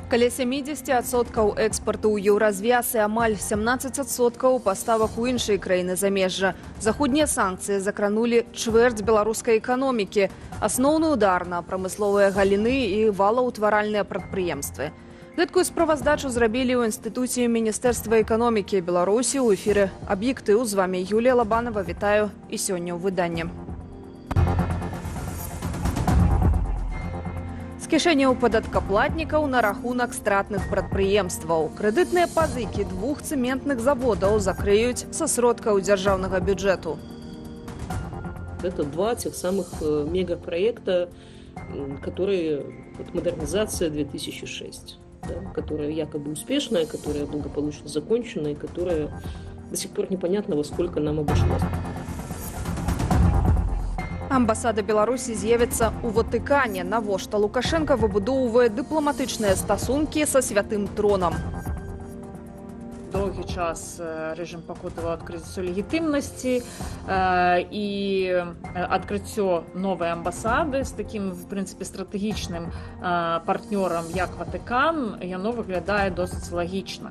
Каля 70% экспорту ў еўразвяз і амаль 17% паставак у іншыя краіны замежжа. Заходнія санкцыі закранулі чвэрць беларускай эканомікі, асноўны удар на прамысловыя галіны і валаўтваральныя прадпрыемствы. Гэткую справаздачу зрабілі ў інстытуце Міністэрства эканомікі Беларусі ў эфіры «Аб'ектыў». З вами Юлія Лабанова. Вітаю і сёння ў выданні. З кішэняў падаткаплатнікаў на рахунак стратных прадпрыемстваў. Крэдытныя пазыкі двух цэментных заводаў закрыюць са сродкаў дзяржаўнага бюджэту. Это два тех самых мегапроекта, которые модернизация 2006, да, которая якобы успешная, которая благополучно закончена и которая до сих пор непонятно во сколько нам обошлась. Амбасада Беларусі з'явіцца ў Ватыкане. Навошта Лукашенко выбудоўвае дыпламатычныя стасункі са святым тронам. Долгий час режим пакутаваў адкрыццё легітымнасці і адкрыццё новай амбасады з такім, в прынцыпе, стратэгічным партнёрам, як Ватыкан, яно выглядае досыць лагічна.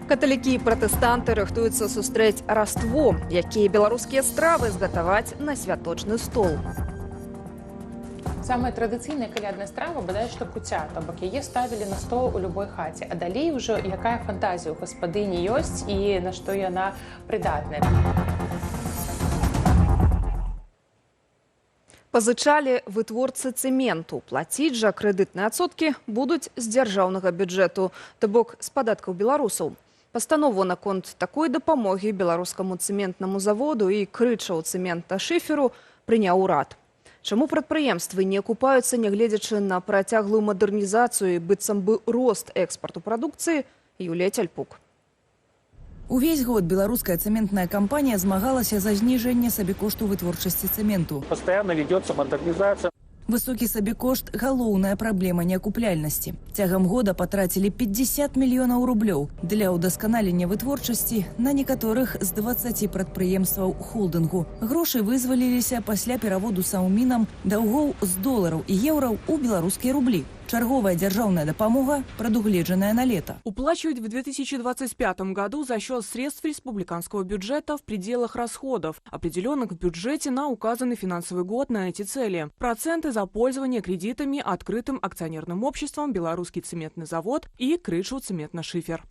Каталікі і пратэстанты рыхтуюцца сустрэць Раство, якія беларускія стравы згатаваць на святочны стол. Самая традыцыйная калядная страва бадай што куця, то бок яе ставілі на стол у любой хаце, а далей ўжо якая фантазія ў гаспадыні ёсць і на што яна прыдатная. Пазычалі вытворцы цэменту. Плаціць жа крэдытныя адсоткі будуць з дзяржаўнага бюджэту, то бок з падаткаў беларусаў. Пастанову наконт такой дапамогі беларускаму цэментнаму заводу і крычаў цэмента шыферу прыняў урад. Чаму прадпрыемствы не акупаюцца, нягледзячы на працяглую мадэрнізацыю і быццам бы рост экспарту прадукцыі, Юлія Тяльпук. Увесь год беларуская цэментная кампанія змагалася за зніжэнне сабекошту вытворчасці цэменту. Постоянно ведется модернизация. Высокі сабекошт – галоўная праблема неакупляльнасці. Цягам года патрацілі 50 мільёнаў рублёў для ўдасканалення вытворчасці на некаторых з 20 прадпрыемстваў холдынгу. Грошы вызваліліся пасля пераводу саўмінам даўгоў з долараў і еўраў у беларускія рублі. Черговая державная допомога, предугледженная на лето. Уплачивать в 2025 году за счет средств республиканского бюджета в пределах расходов, определенных в бюджете на указанный финансовый год на эти цели. Проценты за пользование кредитами открытым акционерным обществом «Белорусский цементный завод» и «Крычаў цементна-шифер».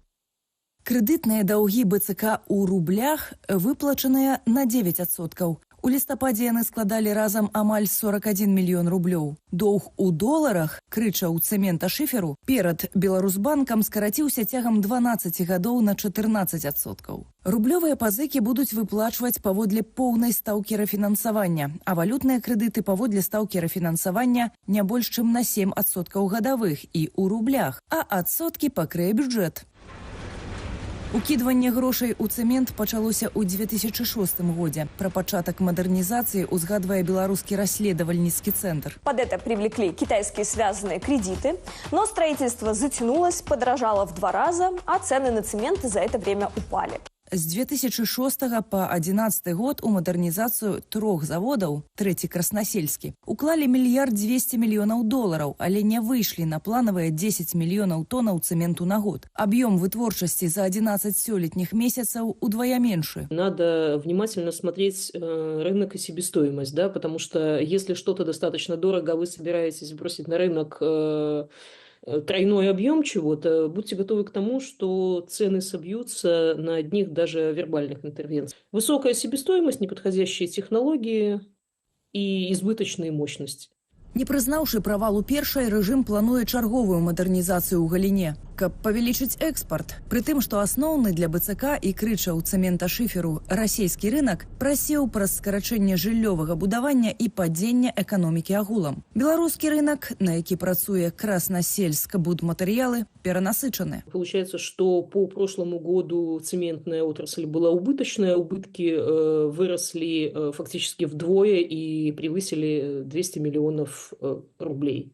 Кредитные долги БЦК у рублях выплаченные на 9%. У лістападзе яны складалі разам амаль 41 мільён рублёў. Доўг у доларах, крычаў цэмента шыферу, перад Беларусбанкам скараціўся цягам 12 гадоў на 14%. Рублёвыя пазыкі будуць выплачваць паводле поўнай стаўкі рэфінансавання, а валютныя крэдыты паводле стаўкі рэфінансавання не больш чым на 7% гадавых і ў рублях, а адсоткі пакрые бюджэт. Укідванне грошай у цэмент пачалося ў 2006 годзе. Пра пачатак мадэрнізацыі узгадвае беларускі расследовальніцкі центр. Под это привлекли китайские связанные кредиты, но строительство затянулось, подорожало в 2 раза, а цены на цемент за это время упали. З 2006 по 2011 год у мадэрнізацыю 3 заводаў, трэці краснасельскі, уклалі $1 200 мільёнаў, але не выйшлі на планавыя 10 мільёнаў тоннаў цэменту на год. Аб'ём вытворчасці за 11 сёлетніх месяцаў удвая меньше. Надо внимательно смотреть рынок и себестоимость, да, потому что если что-то достаточно дорого, а вы собираетесь бросить на рынок тройной объем чего-то, будьте готовы к тому, что цены собьются на одних даже вербальных интервенциях. Высокая себестоимость, неподходящие технологии и избыточные мощности. Не прызнаўшы правалу першай, рэжым плануе чарговую мадэрнізацыю ў галіне, каб павялічыць экспарт. Пры тым, што асноўны для БЦК і крычаў цэмента-шыферу расійскі рынак прасеў праз скарачэнне жыллёвага будавання і падзення эканомікі агулам. Беларускі рынак, на які працуе краснасельск будматэрыялы, перанасычаны. Получается, что по прошлому году цементная отрасль была убыточная, убытки выросли фактически вдвое и превысили 200 миллионов рублей.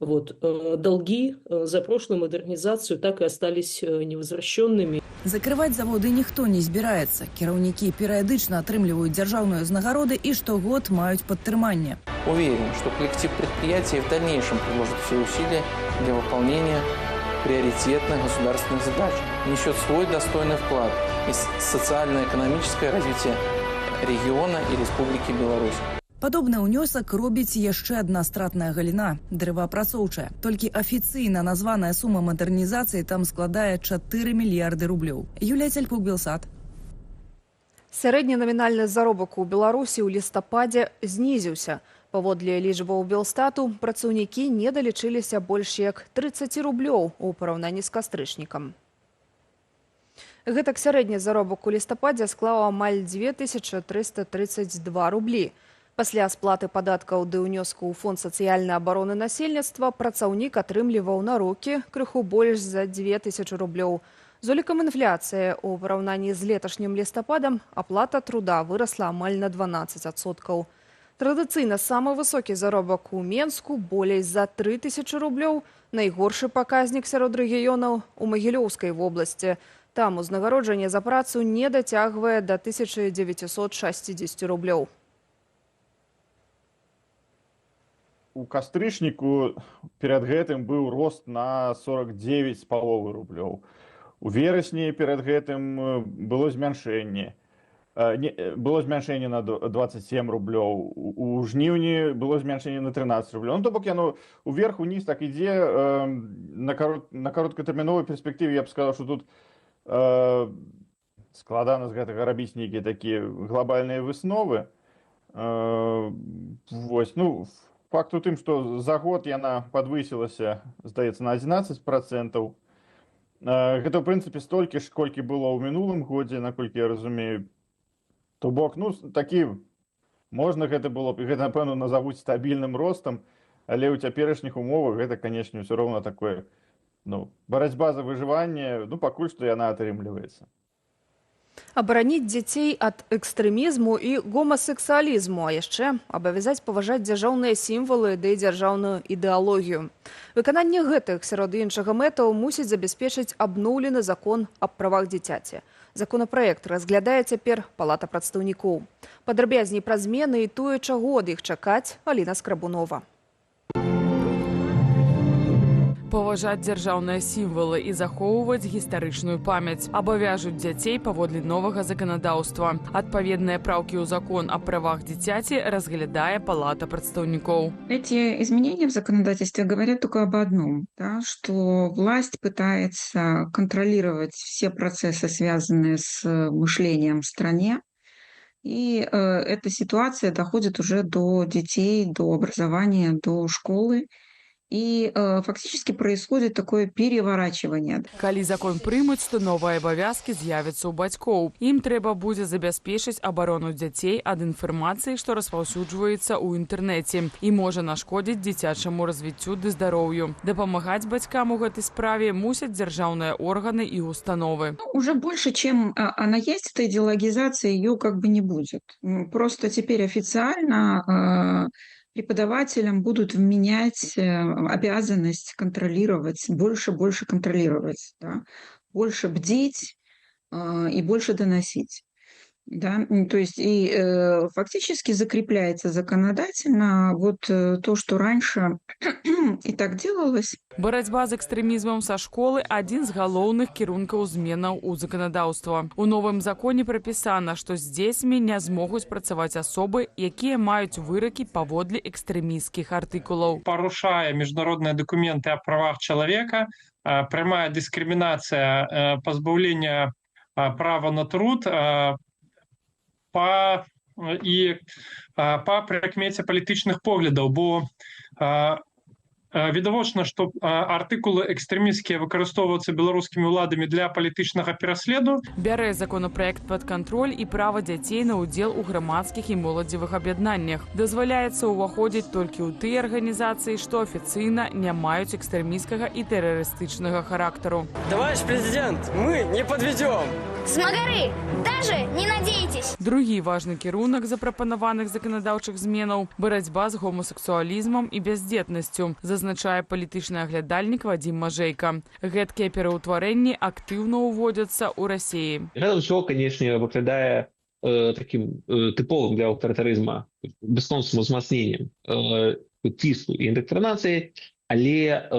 Вот. Долги за прошлую модернизацию так и остались невозвращенными. Закрывать заводы ніхто не збіраецца. Кіраўнікі перыядычна атрымліваюць дзяржаўныя ўзнагароды і штогод маюць падтрыманне. Уверен, что коллектив предприятий в дальнейшем приложит все усилия для выполнения приоритетных государственных задач, несет свой достойный вклад в социально-экономическое развитие региона и Республики Беларусь. Падобны ўнёсак робіць яшчэ адна стратная галіна – дрэваапрацоўчая. Толькі афіцыйна названая сума мадэрнізацыі там складае 4 мільярды рублёў. Юлія Цяльпук, Белсат. Сярэдні намінальны заробак у Беларусі ў лістападзе знізіўся. Паводле лічбаў Белстату, працаўнікі не далічыліся больш як 30 рублёў у параўнанні з кастрычнікам. Гэтак сярэдні заробак у лістападзе склаў амаль 2332 рублі. Пасля сплаты падаткаў ды ўнёску ў фонд сацыяльнай абароны насельніцтва працаўнік атрымліваў на рукі крыху больш за 2000 рублёў. З улікам інфляцыі ў параўнанні з леташнім лістападам аплата труда вырасла амаль на 12%. Традыцыйна самы высокі заробак у Менску болей за 3000 рублёў, найгоршы паказнік сярод рэгіёнаў у Магілёўскай вобласці. Там узнагароджанне за працу не дацягвае да 1960 рублёў. У кастрычніку перад гэтым быў рост на 49,5 рублёў. У верасні перад гэтым было змяншэнне. Было змяншэнне на 27 рублёў. У жніўні было змяншэнне на 13 рублёў. Ну, то бок яно уверх-уніз так ідзе. На кароткатэрміновай перспектыве я б сказаў, што тут складана з гэтага рабіць нейкія такія глобальныя высновы. Вось, ну, факт у тым, што за год яна падвысілася, здаецца, на 11%. Гэта, ў прынцыпе, столькі ж, колькі было ў мінулым годзе, наколькі я разумею. То бок, ну, такі, можна гэта было б, гэта, напэўна, назавуць стабільным ростам, але ў цяперашніх умовах гэта, канечне, ўсё роўна такое, ну, барацьба за выжыванне, ну, пакуль што яна атрымліваецца. Абараніць дзяцей ад экстрэмізму і гомасексуалізму, а яшчэ абавязаць паважаць дзяржаўныя сімвалы ды дзяржаўную ідэалогію. Выкананне гэтых, сярод іншага мэтаў, мусіць забяспечыць абноўлены закон аб правах дзіцяці. Законапраект разглядае цяпер Палата прадстаўнікоў. Падрабязней пра змены і тое, чаго ад іх чакаць, Аліна Скрабунова. Паважаць дзяржаўныя сімвалы і захоўваць гістарычную памяць. Абавяжуць дзяцей паводле новага заканадаўства. Адпаведныя праўкі ў закон о правах дзіцяці разглядае Палата прадстаўнікоў. Эти изменения в законодательстве говорят только об одном, да, что власть пытается контролировать все процессы, связанные с мышлением в стране. И эта ситуация доходит уже до детей, до образования, до школы. И фактически происходит такое переворачивание. Калі закон прымуць, то новыя абавязкі з'явяцца ў бацькоў. Ім трэба будзе забяспечыць абарону дзяцей ад інфармацыі, што распаўсюджваецца ў інтэрнэце і можа нашкодзіць дзіцячаму развіццю ды здароўю. Дапамагаць бацькам у гэтай справе мусяць дзяржаўныя органы і установы. Уже больше, чем она есть, эта идеологизация ее как бы не будет. Просто теперь официально преподавателям будут вменять обязанность контролировать, больше контролировать, да, больше бдить и больше доносить. Да? То есть и фактически закрепляется законодательно вот то, что раньше и так делалось. Барацьба з экстрэмізмам са школы – адзін з галоўных кірункаў зменаў у заканадаўства. У новым законе прапісана, што з дзецьмі не змогуць працаваць асобы, якія маюць выракі паводле экстрэмісцкіх артыкулаў. Парушая международные документы о правах человека, прямая дискриминация, позбавление права на труд по прыкмеце палітычных поглядаў, бо відавочна, што артыкулы экстрэмісцкія выкарыстоўваюцца беларускімі ўладамі для палітычнага пераследу. Бярэ законапраект пад кантроль і права дзяцей на ўдзел у грамадскіх і моладзевых аб'яднаннях. Дазваляецца ўваходзіць толькі ў тыя арганізацыі, што афіцыйна не маюць экстрэмісцкага і тэрарыстычнага характару. Товарищ президент, мы не подведем! С Магары! Даже не надейтесь! Другі важны кірунак запрапанаваных заканадаўчых зменаў – барацьба з гомасексуалізмам і бяздзетнасцю. За зазначае палітычны аглядальнік Вадзім Мажэйка. Гэткія пераўтварэнні актыўна ўводзяцца ў Расіі. Гэта ўсё, канешне, выглядае таким тыповым для аўтарытарызма бясконцым узмацненнем ціску і індэктрынацыі, але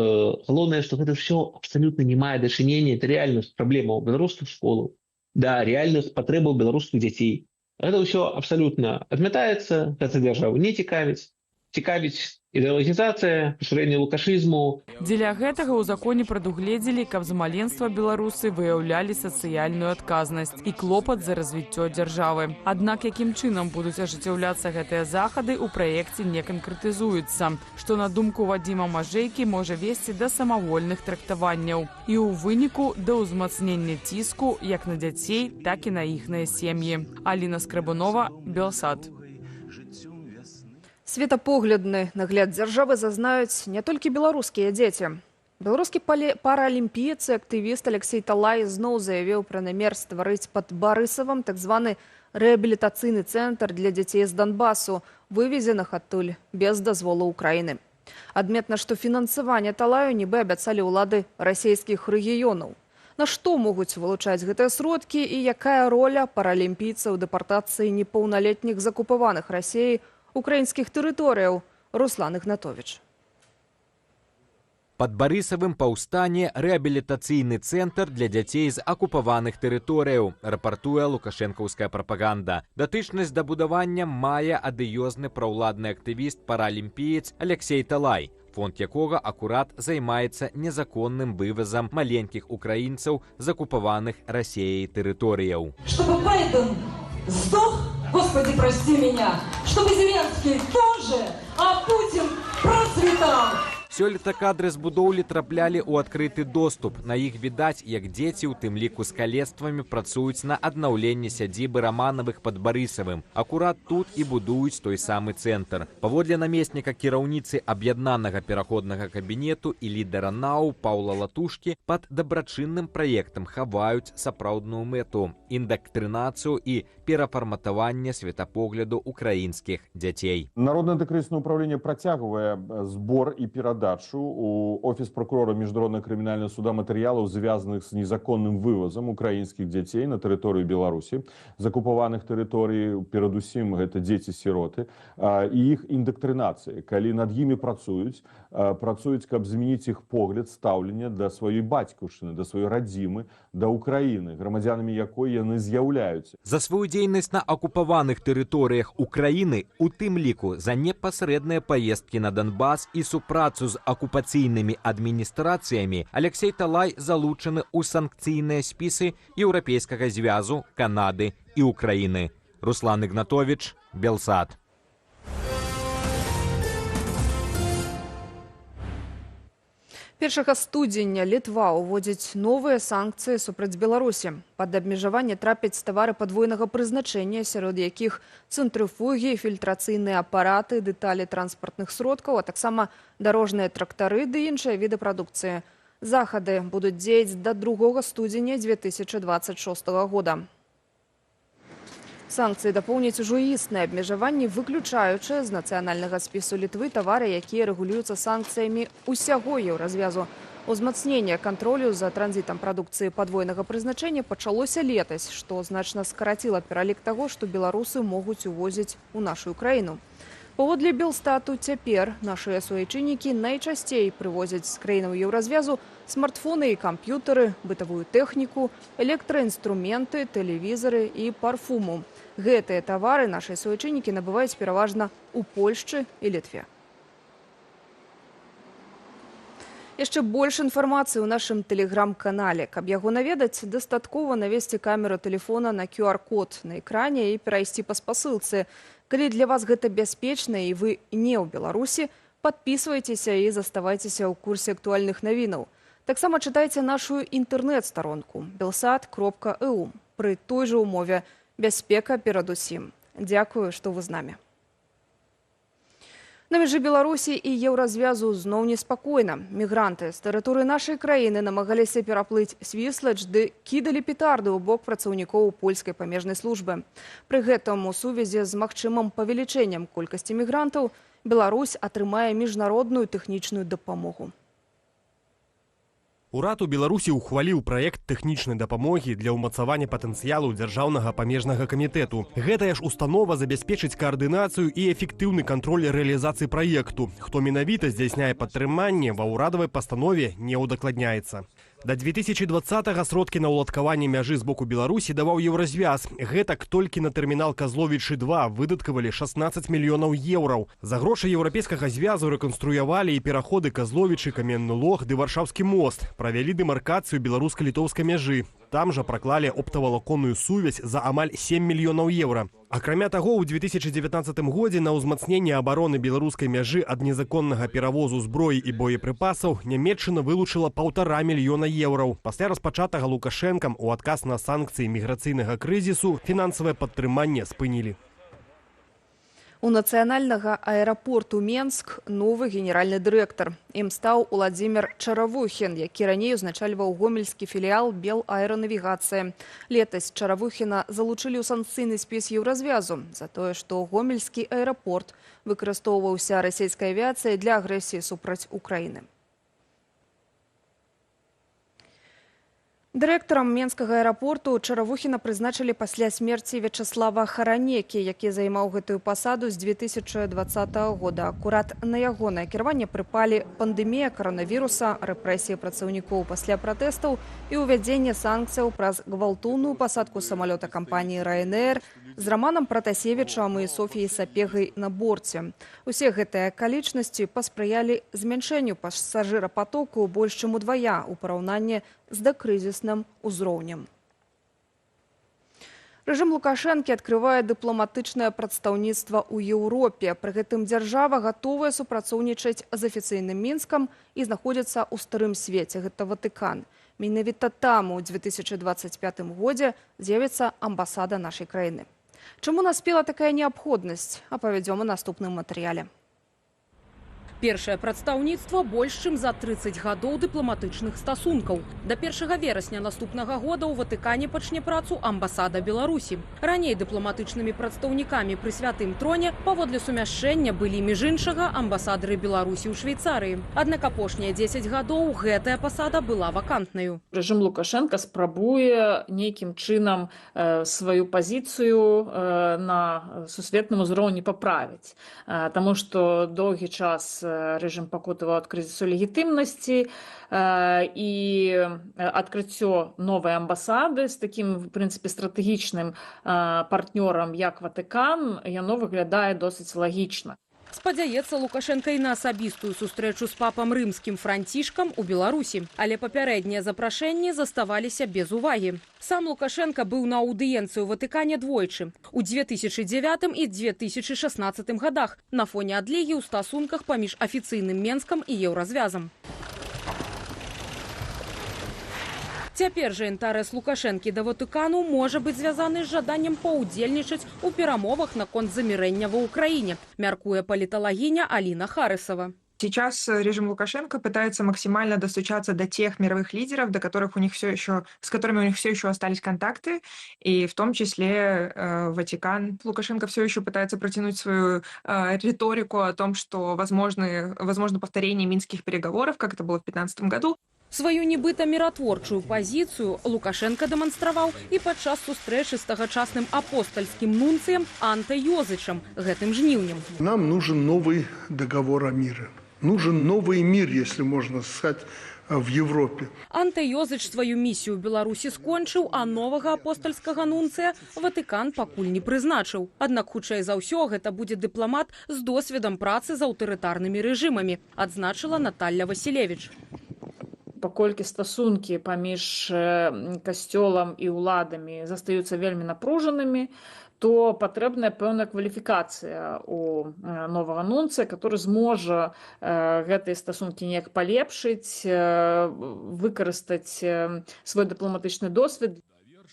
галоўнае, што гэта ўсё абсалютна не мае дачынення да рэальных праблемаў беларускіх школаў, да рэальных патрэбаў беларускіх дзяцей. Гэта ўсё абсалютна адмятаецца, гэта дзяржаву не цікавіць. Цікавіць ідэалагізацыя, пашырэнне лукашызму. Дзеля гэтага ў законе прадугледзелі, каб з маленства беларусы выяўлялі сацыяльную адказнасць і клопат за развіццё дзяржавы. Аднак якім чынам будуць ажыццяўляцца гэтыя захады ў праекце не канкрэтызуецца, што на думку Вадзіма Мажэйкі можа весці да самавольных трактаванняў і ў выніку да ўзмацнення ціску як на дзяцей, так і на іхныя сем'і. Аліна Скрабунова, Белсат. Светапоглядны нагляд дзяржавы зазнаюць не толькі беларускія дзеці. Беларускі паралімпіец і актывіст Алексей Талай зноў заявіў пра намер стварыць пад Барысавам так званы рэабілітацыйны цэнтр для дзяцей з Донбасу, вывезеных адтуль без дазволу Украіны. Адметна, што фінансаванне Талаю нібы абяцалі ўлады расійскіх рэгіёнаў. На што могуць вылучаць гэтыя сродкі і якая роля паралімпійцаў ў дэпартацыі непаўналетніх закупаваных Расіяй украінскіх тэрыторыяў? Руслан Ігнатовіч. Пад Барысавым паўстане рэабілітацыйны цэнтр для дзяцей з акупаваных тэрыторыяў, рапартуе лукашэнкаўская прапаганда. Датычнасць да будавання мае адыёзны праўладны актывіст паралімпіец Алексей Талай, фонд якога акурат займаецца незаконным вывазам маленькіх украінцаў з акупаваных Расіяй тэрыторыяў. Чтобы Байден сдох, Господи, прости меня, чтобы Зеленский тоже, а Путин процветал. Сёлета кадры з будоўлі траплялі ў адкрыты доступ. На іх відаць, як дзеці, у тым ліку з калецтвамі, працуюць на аднаўленне сядзібы Раманавых пад Барысавым. Акурат тут і будуюць той самы цэнтр. Паводле намесніка кіраўніцы аб'яднанага пераходнага кабінету і лідара НАУ Паўла Латушкі, пад дабрачынным праектам хаваюць сапраўдную мэту – індактрынацыю і перафарматаванне светапогляду украінскіх дзяцей. Народное антыкрызіснае ўправленне працягвае збор і перадачу у офіс прокурора Міжнароднага крымінальнага суда матэрыялаў, звязаных з незаконным вывазам украінскіх дзяцей на тэрыторыю Беларусі, з акупаваных тэрыторый, перадусім гэта дзеці-сіроты, і іх індактрынацыі. Калі над імі працуюць, каб змяніць іх погляд, стаўленне да сваёй бацькаўшчыны, да сваёй радзімы, да Украіны, грамадзянамі якой яны з'яўляюцца. За сваю дзейнасць на акупаваных тэрыторыях Украіны, у тым ліку за непасрэдныя паездкі на Донбас і супрацу з акупацыйнымі адміністрацыямі, Алексей Талай залучаны ў санкцыйныя спісы Еўрапейскага звязу, Канады і Украіны. Руслан Ігнатовіч, Белсат. Першага студзеня Літва ўводзіць новыя санкцыі супраць Беларусі. Пад абмежаванне трапяць тавары падвойнага прызначэння, сярод якіх цэнтрыфугі, фільтрацыйныя апараты, дэталі транспартных сродкаў, а таксама дарожныя трактары ды іншыя віды прадукцыі. Захады будуць дзеяць да 2 студзеня 2026 года. Санкцыі дапоўняць ужо існыя абмежаванні, выключаючы з нацыянальнага спісу Літвы тавары, якія рэгулююцца санкцыямі ўсяго еўразвязу. Узмацненне кантролю за транзітам прадукцыі падвойнага прызначэння пачалося летась, што значна скараціла пералік таго, што беларусы могуць увозіць у нашу краіну. Паводле Белстату, цяпер нашыя суайчыннікі найчасцей прывозяць з краінаў еўразвязу смартфоны і камп'ютары, бытавую тэхніку, электраінструменты, тэлевізары і парфуму. Гэтыя тавары нашыя суайчыннікі набываюць пераважна ў Польшчы і Літве. Яшчэ больш інфармацыі ў нашым тэлеграм-канале. Каб яго наведаць, дастаткова навесці камеру тэлефона на QR-код на экране і перайсці па спасылцы. Калі для вас гэта бяспечна і вы не ў Беларусі, падпісвайцеся і заставайцеся ў курсе актуальных навінаў. Таксама чытайце нашу інтэрнэт-старонку belsat.eu. Пры той жа ўмове бяспека перадусім. Дзякую, што вы з намі. На мяжы Беларусі і еўразвязу зноў неспакойна. Мігранты з тэрыторыі нашай краіны намагаліся пераплыць Свіслач ды кідалі петарды ў бок працаўнікоў польскай памежнай службы. Пры гэтым у сувязі з магчымым павелічэннем колькасці мігрантаў Беларусь атрымае міжнародную тэхнічную дапамогу. Урад у Беларусі ухваліў праект тэхнічнай дапамогі для ўмацавання патэнцыялу дзяржаўнага памежнага камітэту. Гэтая ж установа забяспечыць каардынацыю і эфектыўны кантроль рэалізацыі праекту. Хто менавіта здзяйсняе падтрыманне, ва ўрадавай пастанове не ўдакладняецца. До 2020-го сродкі на ўладкаванне мяжы з боку Беларусі даваў Еўразвяз. Гэтак толькі на тэрмінал Казловічы-2 выдаткавалі 16 мільёнаў еўраў. За грошы еўрапейскага звязу рэканструявалі і пераходы Казловічы, Каменны Лог ды Варшаўскі мост. Правялі дэмаркацыю беларуска-літоўскай мяжы. Там жа праклалі оптавалаконную сувязь за амаль 7 мільёнаў еўра. Акрамя таго, у 2019 годзе на ўзмацненне абароны беларускай мяжы ад незаконнага перавозу зброі і боепрыпасаў Нямецчына вылучыла 1,5 мільёна еўраў. Пасля распачатага Лукашэнкам у адказ на санкцыі міграцыйнага крызісу фінансавае падтрыманне спынілі. У нацыянальнага аэрапорту Менск новы генеральны дырэктар. Ім стаў Уладзімір Чаравухін, які раней узначальваў гомельскі філіял Белаэранавігацыі. Летась Чаравухіна залучылі ў санкцыйны спіс Еўразвязу за тое, што гомельскі аэрапорт выкарыстоўваўся расійскай авіяцыяй для агрэсіі супраць Украіны. Дырэктарам Менскага аэрапорту Чаравухіна прызначылі пасля смерці Вячаслава Харанекі, які займаў гэтую пасаду з 2020 года. Акурат на ягонае кіраванне прыпалі пандэмія каранавіруса, рэпрэсіі працаўнікоў пасля пратэстаў і ўвядзенне санкцыяў праз гвалтоўную пасадку самалёта кампаніі Ryanair з Раманам Пратасевічам і Софіяй Сапегай на борце. Усе гэтыя акалічнасці паспрыялі змяншэнню пасажырапатоку больш чым удвая ў параўнанні з дакрызісным узроўнем. Рэжым Лукашэнкі адкрывае дыпламатычнае прадстаўніцтва ў Еўропе. Пры гэтым дзяржава гатовая супрацоўнічаць з афіцыйным Мінскам і знаходзіцца ў старым свеце. Гэта Ватыкан. Менавіта там у 2025 годзе з'явіцца амбасада нашай краіны. Чаму наспела такая неабходнасць, апавядзём у наступным матэрыяле. Першае прадстаўніцтва больш чым за 30 гадоў дыпламатычных стасункаў. Да 1 верасня наступнага года ў Ватыкане пачне працу амбасада Беларусі. Раней дыпламатычнымі прадстаўнікамі пры святым троне паводле сумяшчэння былі між іншага амбасадары Беларусі ў Швейцарыі. Аднак апошнія 10 гадоў гэтая пасада была вакантнаю. Рэжым Лукашенка спрабуе нейкім чынам сваю пазіцыю на сусветным узроўні паправіць. Таму што доўгі час рэжым пакутаваў ад крызісу легітымнасці і адкрыццё новай амбасады з такім, в прынцыпе, стратэгічным партнёрам, як Ватыкан, яно выглядае досыць лагічна. Спадзяецца Лукашенка і на асабістую сустрэчу з папам рымскім Францішкам у Беларусі. Але папярэднія запрашэнні заставаліся без увагі. Сам Лукашенка быў на аўдыенцыі ў Ватыкане двойчы – у 2009 і 2016 годах на фоне адлегі ў стасунках паміж афіцыйным Менскам і Еўразвязам. Цяпер жа інтарэс Лукашэнкі да Ватыкану можа быць звязаны з жаданнем паўдзельнічаць у перамовах наконт замірэння ва ўкраіне, мяркуе паліталагіня Аліна Харысова. Сейчас режим Лукашенко пытается максимально достучаться до тех мировых лидеров, с которыми у них все еще остались контакты, и в том числе Ватикан. Лукашенко все еще пытается протянуть свою риторику о том, что возможно повторение минских переговоров, как это было в 2015 году. Сваю нібыта міратворчую пазіцыю Лукашенка дэманстраваў і падчас сустрэчы з тагачасным апостальскім нунцыем Антай Йозычам гэтым жніўнем. Нам нужен новый договор о мире. Нужен новый мир, если можно сказать, в Европе. Антай Йозыч сваю місію ў Беларусі скончыў, а новага апостальскага нунцыя Ватыкан пакуль не прызначыў. Аднак, хутчэй за ўсё, гэта будзе дыпламат з досведам працы з аўтарытарнымі рэжымамі, адзначыла Наталья Васілевіч. Паколькі стасункі паміж касцёлам і ўладамі застаюцца вельмі напружанымі, то патрэбная пэўная кваліфікацыя у новага нунцыя, который зможа гэтыя стасункі неяк палепшыць, выкарыстаць свой дыпламатычны досвед.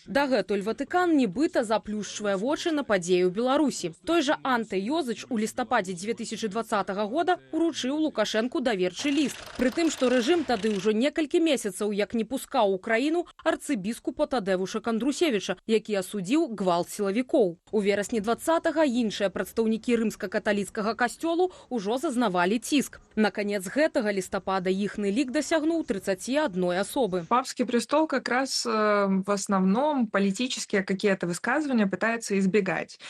Дагэтуль Ватыкан нібыта заплюшчвае вочы на падзею Беларусі. Той жа Анте Йозыч у лістападзе 2020 года уручыў Лукашэнку даверчы ліст. Пры тым, што рэжым тады ўжо некалькі месяцаў як не пускаў у краіну арцыбіскупа Тадэвуша Кандрусевіча, які асудзіў гвалт сілавікоў. У верасні 20-го іншыя прадстаўнікі рымска-каталіцкага касцёлу ўжо зазнавалі ціск. На канец гэтага лістапада іхны лік дасягнуў 31 особы. Папский престол как раз в основном политические какие-то высказывания пытается избегать.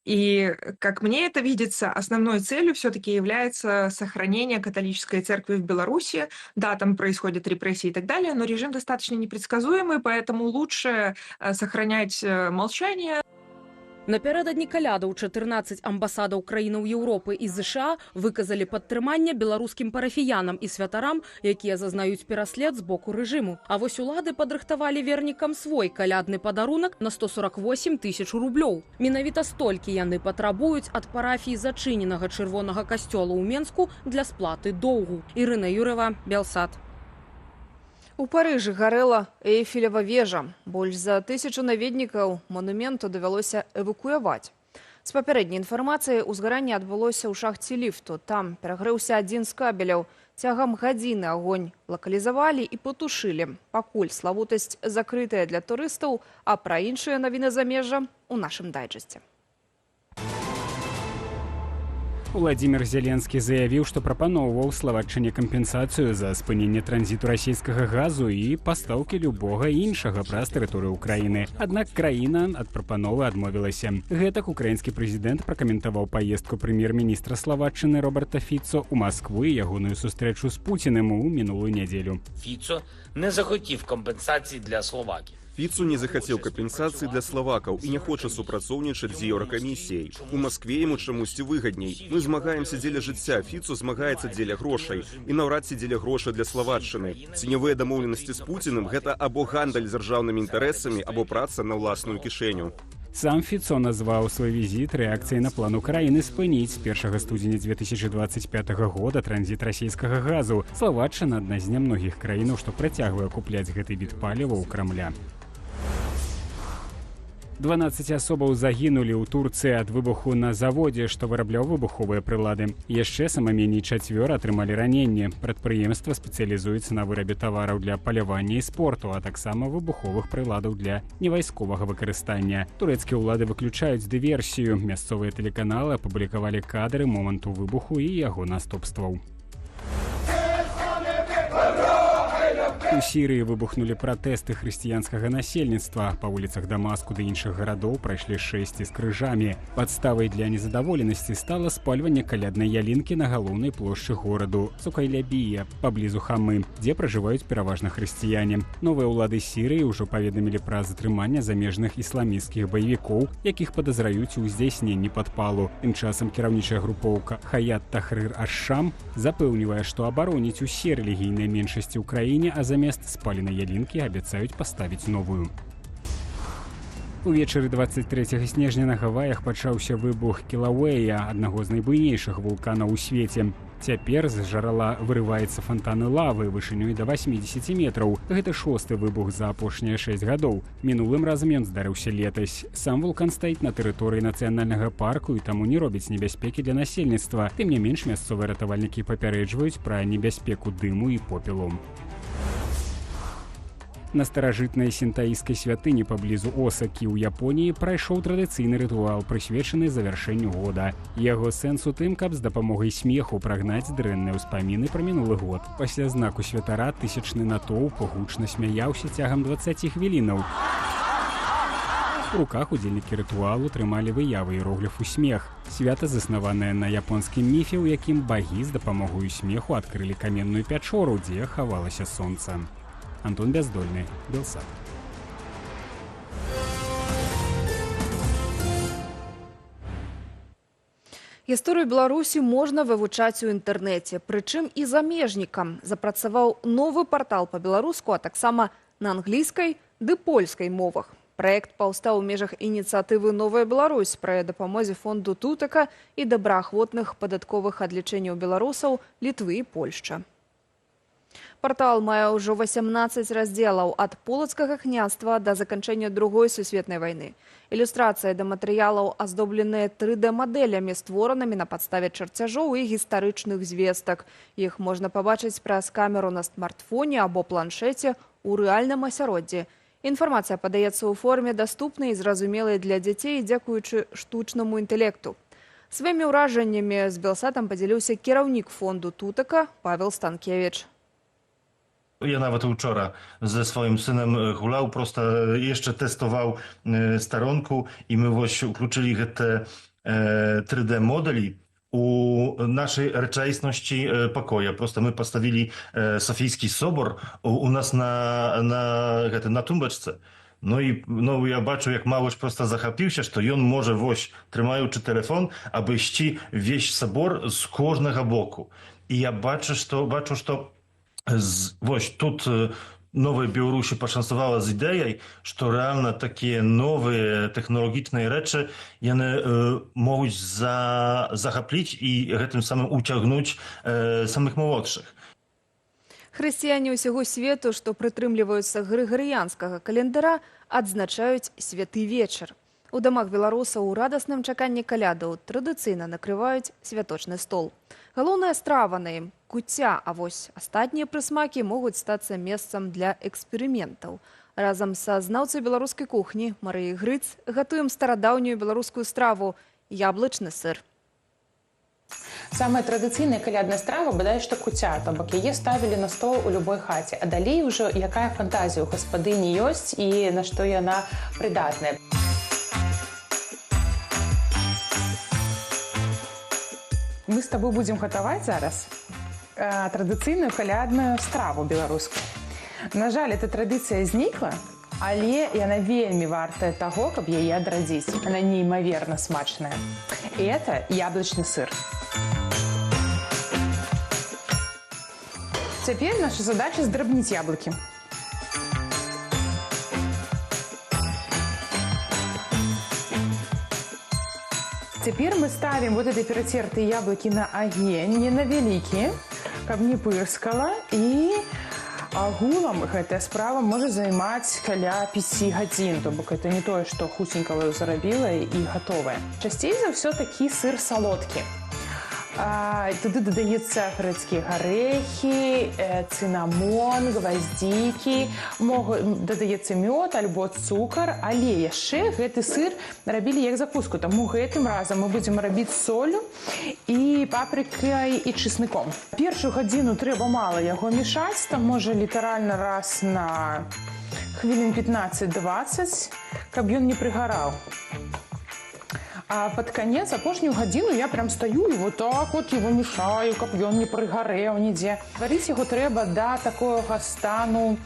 И, как мне это видится, основной целью все-таки является сохранение католической церкви в Беларуси. Да, там происходят репрессии и так далее, но режим достаточно непредсказуемый, поэтому лучше сохранять молчание. Напярэдадні калядаў 14 амбасадаў краінаў Еўропы і ЗША выказалі падтрыманне беларускім парафіянам і святарам, якія зазнаюць пераслед з боку рэжыму. А вось улады падрыхтавалі вернікам свой калядны падарунак на 148 000 рублёў. Менавіта столькі яны патрабуюць ад парафіі зачыненага чырвонага касцёла ў Менску для сплаты доўгу. Ірына Юрова, Белсат. У Парыжы гарэла Эйфелева вежа. Больш за 1000 наведнікаў манументу давялося эвакуяваць. З папярэдняй інфармацыяй узгаранне адбылося ў шахце ліфту. Там перагрэўся адзін з кабеляў. Цягам гадзіны агонь лакалізавалі і патушылі. Пакуль славутасць закрытая для турыстаў, а пра іншыя навіны замежжа ў нашым дайджэсце. Владимир Зеленскі заявіў, што прапаноўваў Славаччыне кампенсацыю за спыненне транзіту расійскага газу і пастаўкі любога іншага праз тэрыторыю Украіны. Аднак краіна ад прапановы адмовілася. Гэтак украінскі прэзідэнт пракаментаваў паездку прэм'ер-міністра Славаччыны Роберта Фіцо ў Маскву і ягоную сустрэчу з Пуціним у мінулую нядзелю. Фіцо не захотів компенсації для Словакії. Фіцу не захацеў кампенсацыі для славакаў і не хоча супрацоўнічаць з еўракамісіяй. У Маскве яму чамусьці выгадней. Мы змагаемся дзеля жыцця, Фіцу змагаецца дзеля грошай і наўрад ці дзеля грошай для Славаччыны. Ценявыя дамоўленасці з Пуціним – гэта або гандаль з дзяржаўнымі інтарэсамі, або праца на ўласную кішэню. Сам Фіцо назваў свой візіт рэакцыяй на план Украіны спыніць з 1 студзеня 2025 года транзіт расійскага газу. Славаччына – адна з нямногіх краінаў, што працягвае купляць гэты від паліва ў Крамля. 12 асобаў загінулі ў Турцыі ад выбуху на заводзе, што вырабляў выбуховыя прылады. Яшчэ самаменей 4 атрымалі раненне. Прадпрыемства спецыялізуецца на вырабе тавараў для палявання і спорту, а таксама выбуховых прыладаў для невайсковага выкарыстання. Турэцкія ўлады выключаюць дыверсію. Мясцовыя тэлеканалы апублікавалі кадры моманту выбуху і яго наступстваў. У Сірыі выбухнулі пратэсты хрысціянскага насельніцтва. Па вуліцах Дамаску ды іншых гарадоў прайшлі шэсці з крыжамі. Падставай для незадаволенасці стала спальванне каляднай ялінкі на галоўнай плошчы гораду Цукайлябія, паблізу Хамы, дзе пражываюць пераважна хрысціяне. Новыя ўлады Сірыі ўжо паведамілі пра затрыманне замежных ісламісцкіх баевікоў, якіх падазраюць у здзяйсненні падпалу. Тым часам кіраўнічая групоўка Хаят Тахрир аш-Шам запэўнівае, што абароніць усе рэлігійныя меншасці ў краіне, а замест спаленай ялінкі абяцаюць паставіць новую. Увечары 23 снежня на Гаваях пачаўся выбух Кілауэя, аднаго з найбуйнейшых вулканаў у свеце. Цяпер з жарала вырываецца фонтаны лавы вышынёй да 80 метраў. Гэта 6-ы выбух за апошнія 6 гадоў. Мінулым разам ён здарыўся летась. Сам вулкан стаіць на тэрыторыі нацыянальнага парку і таму не робіць небяспекі для насельніцтва. Тым не менш, мясцовыя ратавальнікі папярэджваюць пра небяспеку дыму і попелу. На старажытнай сінтаійскай святыні паблізу Осакі ў Японіі прайшоў традыцыйны рытуал, прысвечаны завяршэнню года. Яго сэнс у тым, каб з дапамогай смеху прагнаць дрэнныя ўспаміны пра мінулы год. Пасля знаку святара тысячны натоўп гучна смяяўся цягам 20 хвілінаў. У руках удзельнікі рытуалу трымалі выявы іерогліфу смех. Свята заснаванае на японскім міфе, у якім багі з дапамогаю смеху адкрылі каменную пячору, дзе хавалася сонца. Антон Бяздольны, Белсат. Гісторыю Беларусі можна вывучаць у інтэрнэце, прычым і замежнікам. Запрацаваў новы партал па-беларуску, а таксама на англійскай ды польскай мовах. Праект паўстаў у межах ініцыятывы «Новая Беларусь» пры дапамозе фонду Тутака і добраахвотных падатковых адлічэнняў беларусаў Літвы і Польшчы. Партал мае ўжо 18 раздзелаў ад полацкага княства да заканчэння Другой сусветнай вайны. Ілюстрацыі да матэрыялаў аздобленыя 3D-мадэлямі, створанымі на падставе чарцяжоў і гістарычных звестак. Іх можна пабачыць праз камеру на смартфоне або планшеце ў рэальным асяроддзі. Інфармацыя падаецца ў форме даступнай і зразумелай для дзяцей дзякуючы штучнаму інтэлекту. Сваімі ўражаннямі з Белсатам падзяліўся кіраўнік фонду Тутака Павел Станкевич. Ja nawet wczoraj ze swoim synem hulał, prosto jeszcze testował staronku i my właśnie ukluczyli te 3D modeli u naszej rzeczywistości pokoju. Prosto my postawili Sofijski Sobor u nas na tumbeczce. No i ja baczę, jak małość prosto zachapił się, że on może właśnie trzymaючи telefon, aby ści wieść sobor z każdego boku. I ja baczę, że Вось тут новая Беларусі пашанцавала з ідэяй, што рэальна такія новыя тэхналагічныя рэчы яны могуць захапліць і гэтым самым уцягнуць самых малодшых. Хрысціяне ўсяго свету, што прытрымліваюцца грыгарыянскага календара, адзначаюць святы вечар. У дамах беларусаў у радасным чаканні калядаў традыцыйна накрываюць святочны стол. Галоўная страва на ім – куцця, а вось астатнія прысмакі могуць стацца месцам для эксперыментаў. Разам са знаўцай беларускай кухні Марыяй Грыц гатуем старадаўнюю беларускую страву – яблычны сыр. Самая традыцыйная калядная страва бадай што куцця, то бок яе ставілі на стол у любой хаце. А далей ужо якая фантазія ў гаспадыні ёсць і на што яна прыдатная. Мы с тобой будем гатаваць зараз традыцыйную калядную страву беларускую. На жаль, эта традыцыя знікла, але яна вельмі вартая таго, каб яе адрадзіць. Она неймаверна смачная. І это яблычны сыр. Цяпер наша задача здрабніць яблыкі. Теперь мы ставим вот эти перетертые яблоки на огонь, не на великий, каб не пырскало. И агулам эта справа может занимать каля 5 гадзін, то бок это не то, что хутенько вы зарабила и готовое. Часцей за все такі сыр солодкі. Туды дадаюцца грэцкія гарэхі, цынамон, гваздзікі, дадаецца мёд альбо цукар, але яшчэ гэты сыр рабілі як закуску, таму гэтым разам мы будзем рабіць солью і папрыкай і чесныком. Першую гадзіну трэба мала яго мешаць, там можа літаральна раз на хвілін 15-20, каб ён не прыгараў. А под конец, апошнюю гадзіну я прям стою и вот так вот его мешаю, каб ён не прыгарэў нідзе. Варыць яго трэба да такога стану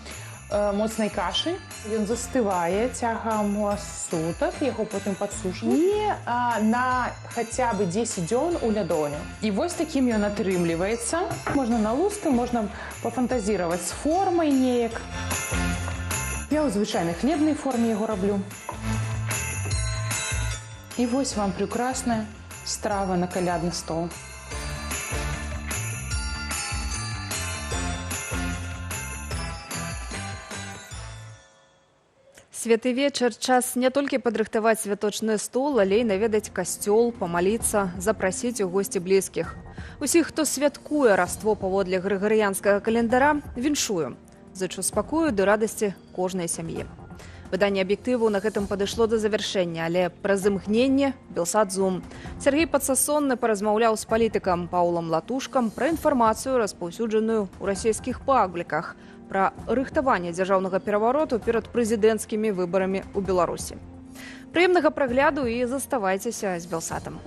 моцнай кашы. Ён застывае цягам сутак, яго потым падсушваюць. І на хаця бы 10 дзён у лядоўню. І вось такім ён атрымліваецца. Можна на лусты, можна пафантазіраваць з формай неяк. Я ў звычайнай хлебнай форме яго раблю. И вот вам прекрасная страва на калядный стол. Святы вечар – час не толькі падрыхтаваць святочны стол, але і наведаць касцёл, памаліцца, запрасіць у госці блізкіх. Усіх, хто святкуе раство паводле грыгарыянскага календара, віншую. Зычу спакою ды радасці кожнай сям'і. Выданне аб'ектыву на гэтым падышло да завяршэння, але праз імгненне Белсат Зум. Сергей Падсасонны паразмаўляў з палітыкам Паўлам Латушкам пра інфармацыю, распаўсюджаную ў расійскіх пабліках, пра рыхтаванне дзяржаўнага перавароту перад прэзідэнцкімі выбарамі ў Беларусі. Прыемнага прагляду і заставайцеся з Белсатам.